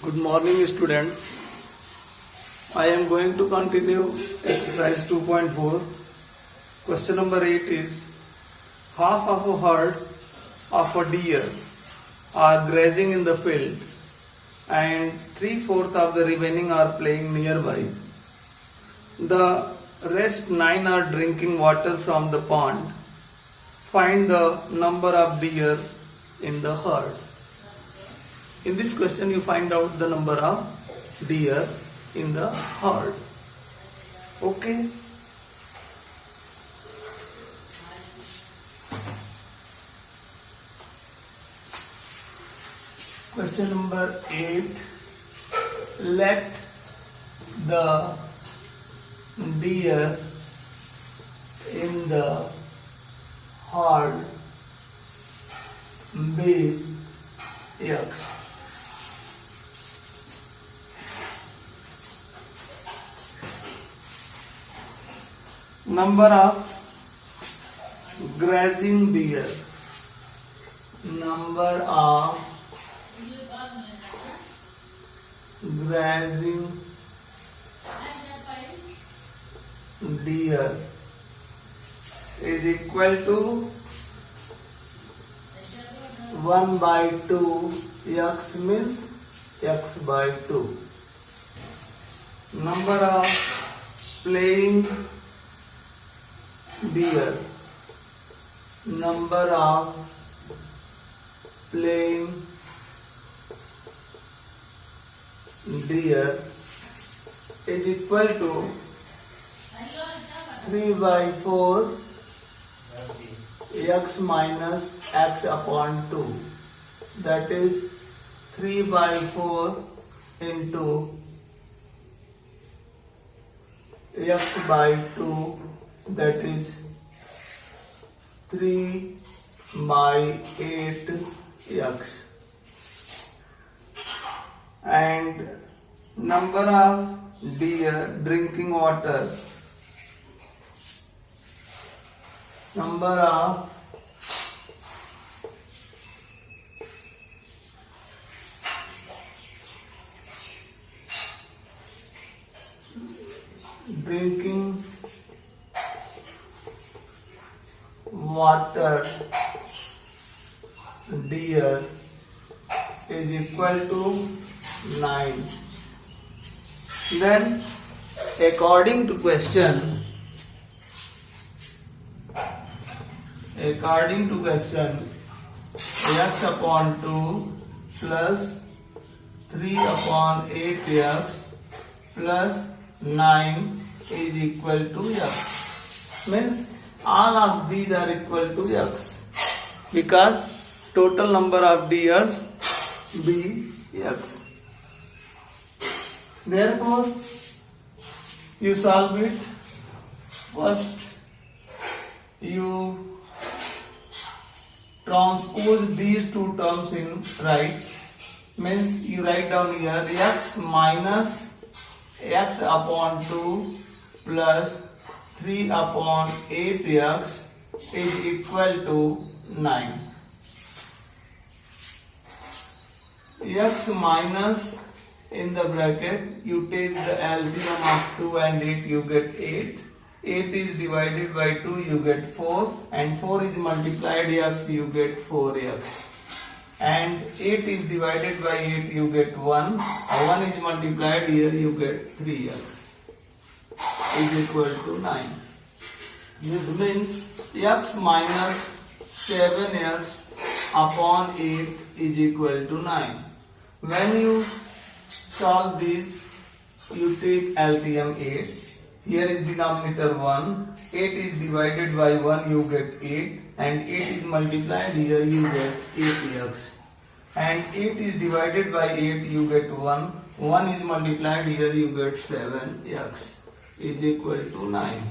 Good morning, students. I am going to continue exercise 2.4. Question number 8 is half of a herd of a deer are grazing in the field and 3/4 of the remaining are playing nearby. The rest 9 are drinking water from the pond. Find the number of deer in the herd. In this question you find out the number of deer in the herd. Okay. Question number 8. Let the deer in the herd be X. Number of grazing deer. Number of grazing deer is equal to 1 by 2. X means X by 2. Number of playing deer. Number of playing deer is equal to 3 by 4 X minus X upon 2. That is 3 by 4 into X by 2. That is 3 by 8 X. And number of deer drinking water. Number of drinking water deer is equal to 9. Then according to question X upon 2 plus 3 upon 8X plus 9 is equal to X. Means all of these are equal to X because total number of deers be X. Therefore, you solve it. First, you transpose these two terms in right. Means you write down here X minus X upon 2 plus 3 upon 8X is equal to 9. X minus in the bracket, you take the LCM of 2 and 8, you get 8. 8 is divided by 2, you get 4. And 4 is multiplied X, you get 4X. And 8 is divided by 8, you get 1. 1 is multiplied here, you get 3X. Is equal to 9. This means X minus 7X upon 8 is equal to 9. When you solve this, you take LCM 8. Here is denominator 1. 8 is divided by 1, you get 8. And 8 is multiplied here, you get 8X. And 8 is divided by 8, you get 1. 1 is multiplied here, you get 7X. Is equal to 9.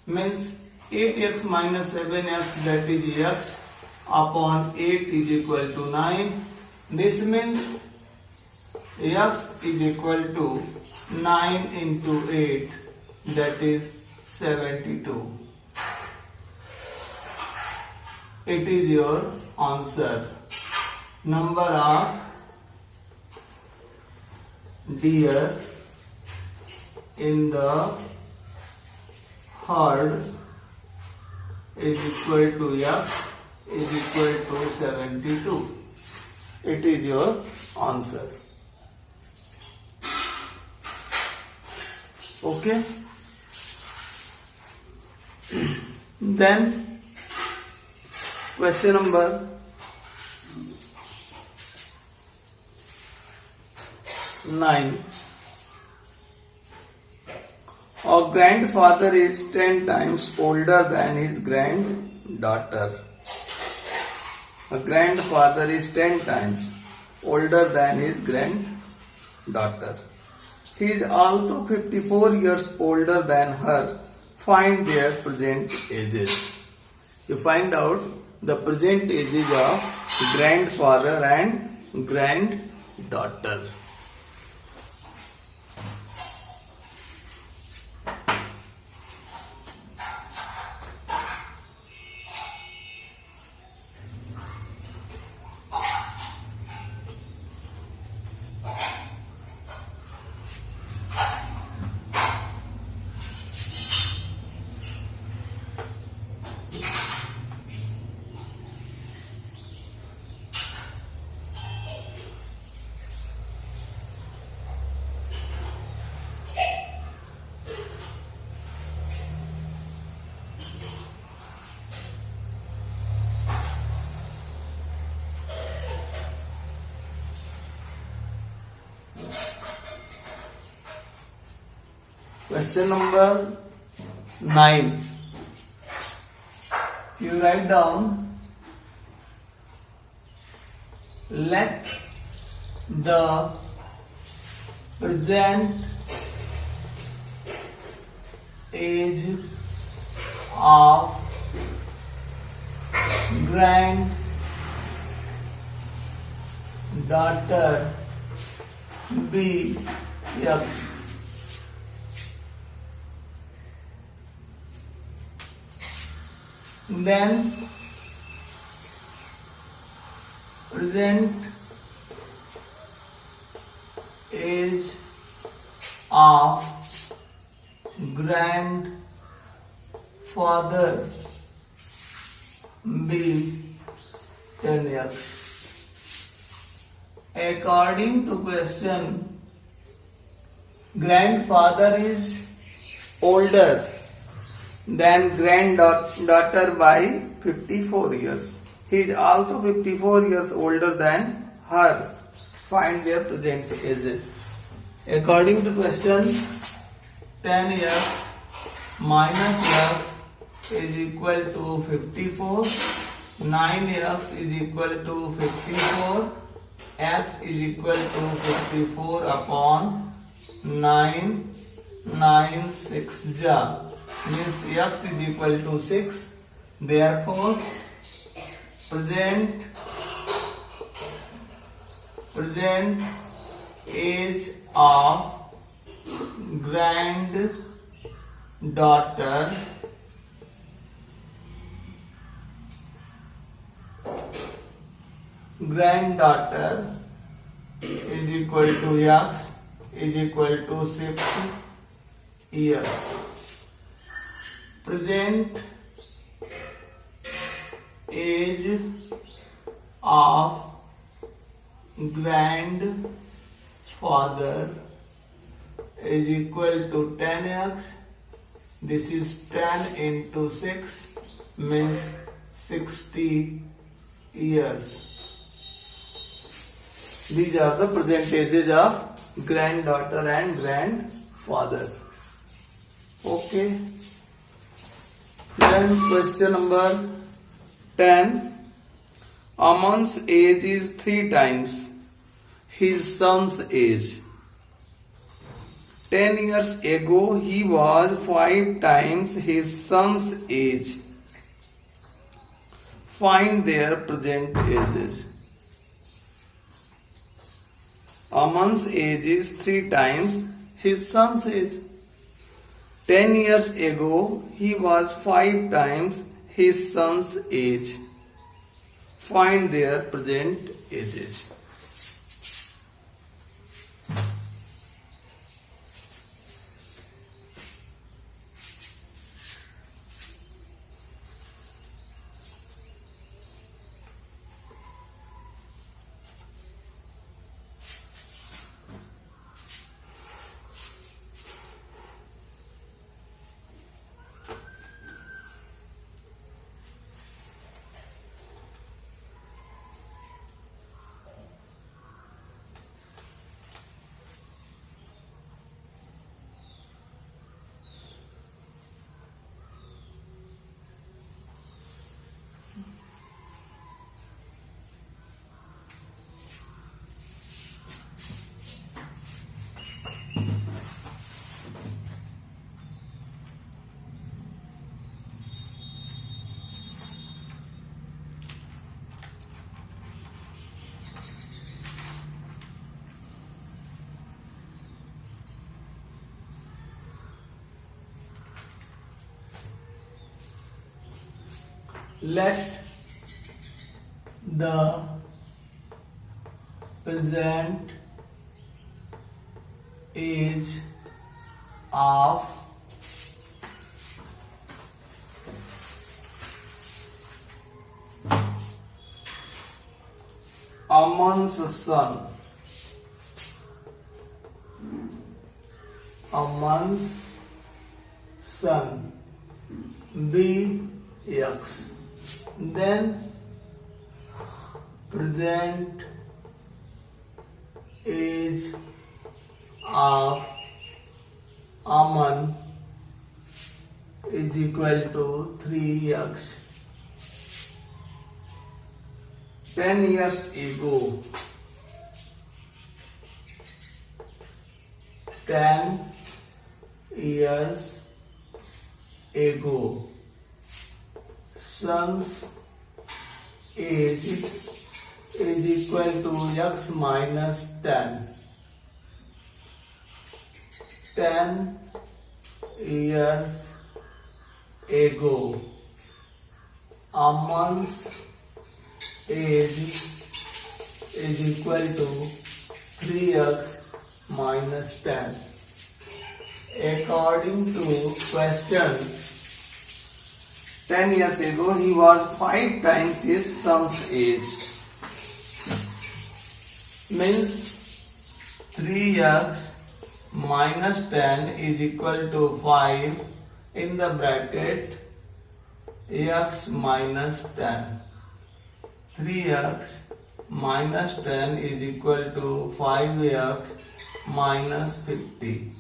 Means 8X minus 7X, that is X upon 8 is equal to 9. This means X is equal to 9 into 8, that is 72. It is your answer. Number of deer in the herd is equal to X is equal to 72. It is your answer. Okay. Then question number 9. Our grandfather is 10 times older than his granddaughter. A grandfather is 10 times older than his granddaughter. He is also 54 years older than her. Find their present ages. You find out the present ages of grandfather and granddaughter. Question number 9. You write down, let the present age of granddaughter be X. Then present age of grandfather be 10 years. According to question, grandfather is older than granddaughter by 54 years. He is also 54 years older than her. Find their present ages. According to question, 10 years minus X is equal to 54. 9 years is equal to 54. X is equal to 54 upon 9. 9 6 ja. Means X is equal to 6. Therefore, present age of granddaughter is equal to X is equal to 6 years. Present age of grandfather is equal to 10x. This is 10 into 6 means 60 years. These are the present ages of granddaughter and grandfather. Okay. Then question number 10. Aman's age is 3 times his son's age. 10 years ago he was 5 times his son's age. Find their present ages. Aman's age is 3 times his son's age. 10 years ago he was 5 times his son's age. Find their present ages. Let the present age of Aman's son be X. Then present age of Aman is equal to 3x. 10 years ago, 10 years ago, son's age is equal to x minus 10. 10 years ago, Aman's age is equal to 3x minus 10. According to question, 10 years ago he was 5 times his son's age. Means 3x minus 10 is equal to 5 in the bracket x minus 10. 3x minus 10 is equal to 5x minus 50.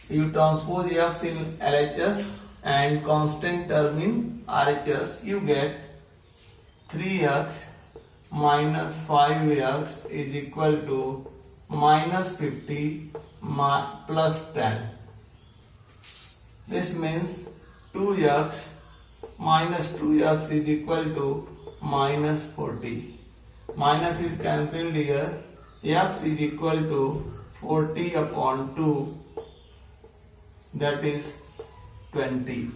You transpose x in LHS and constant term in RHS, you get 3x minus 5x is equal to minus 50 plus 10. This means 2x minus 2x is equal to minus 40. Minus is cancelled here. X is equal to 40 upon 2, that is 20.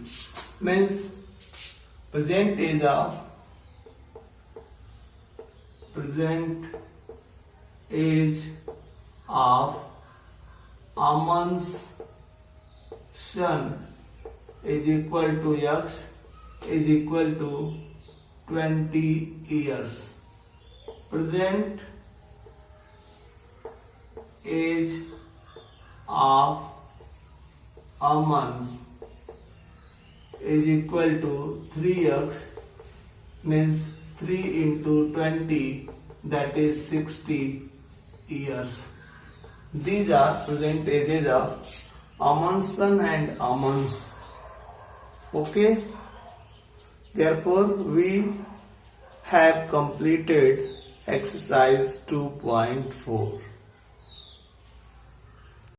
Means present age of Aman's son is equal to x is equal to 20 years. Present age of Aman is equal to 3x, means 3 into 20, that is 60 years. These are present ages of Aman's son and Aman's. Okay? Therefore, we have completed exercise 2.4.